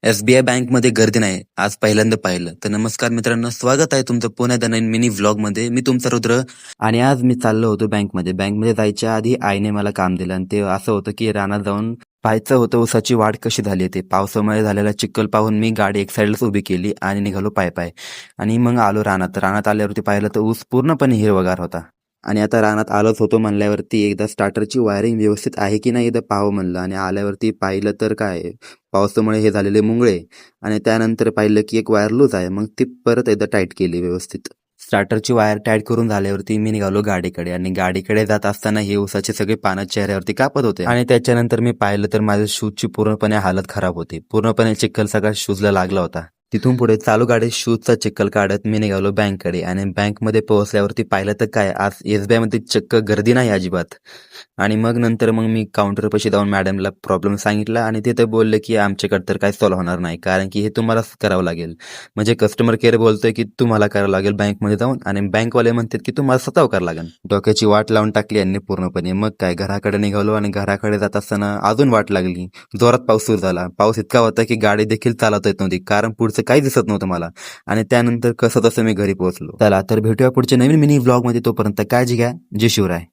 SBI बँकमध्ये गर्दी नाही, आज पहिल्यांदा पाहिलं. तर नमस्कार मित्रांनो, स्वागत आहे तुमचं पुन्हा एकदा नवीन मिनी व्लॉगमध्ये. मी तुमचा रुद्र आणि आज मी चाललो होतो बँकमध्ये. बँकमध्ये जायच्या आधी आईने मला काम दिलं आणि ते असं होतं की रानात जाऊन पाहायचं होतं ऊसाची वाढ कशी झाली ते. पावसामुळे झालेला चिखल पाहून मी गाडी एक साईडलाच उभी केली आणि निघालो पाय आणि मग आलो रानात. रानात आल्यावरती पाहिलं तर ऊस पूर्णपणे हिरवगार होता. आणि आता रानात आलोच होतो म्हणल्यावरती एकदा स्टार्टरची वायरिंग व्यवस्थित आहे की नाही एकदा पाहावं म्हणलं आणि आल्यावरती पाहिलं तर काय पावसामुळे हे झालेले मुंगळे आणि त्यानंतर पाहिलं की एक वायर लूज आहे. मग ती परत एकदा टाईट केली व्यवस्थित. स्टार्टरची वायर टाईट करून झाल्यावरती मी निघालो गाडीकडे आणि गाडीकडे जात असताना हे ऊसाचे सगळे पानं चेहऱ्यावरती कापत होते आणि त्याच्यानंतर मी पाहिलं तर माझ्या शूजची पूर्णपणे हालत खराब होती. पूर्णपणे चिखल सगळा शूजला लागला होता. तिथून पुढे चालू गाडीत शूजचा चिखल काढत मी निघालो बँककडे आणि बँकमध्ये पोहोचल्यावरती पाहिलं तर काय आज एसबीआय मध्ये चक्क गर्दी नाही अजिबात. आणि मग मी काउंटरपाशी जाऊन मॅडमला प्रॉब्लेम सांगितला आणि तिथे बोलले की आमच्याकडे तर काय सॉल्व्ह होणार नाही कारण की हे तुम्हालाच करावं लागेल. म्हणजे कस्टमर केअर बोलतोय की तुम्हाला करावं लागेल बँकमध्ये जाऊन आणि बँकवाले म्हणतात की तुम्हाला स्वतः करावं लागेल. डोक्याची वाट लावून टाकली यांनी पूर्णपणे. मग काय घराकडे निघालो आणि घराकडे जात असताना अजून वाट लागली. जोरात पाऊस सुरू झाला. पाऊस इतका होता की गाडी देखील चालवता येत नव्हती कारण पुढचं काही दिसत नव्हतं मला. आणि त्यानंतर कसं तसं मी घरी पोहोचलो. चला तर भेटूया पुढच्या नवीन मिनी व्लॉग मध्ये. तोपर्यंत काळजी घ्या. जय शिवराय.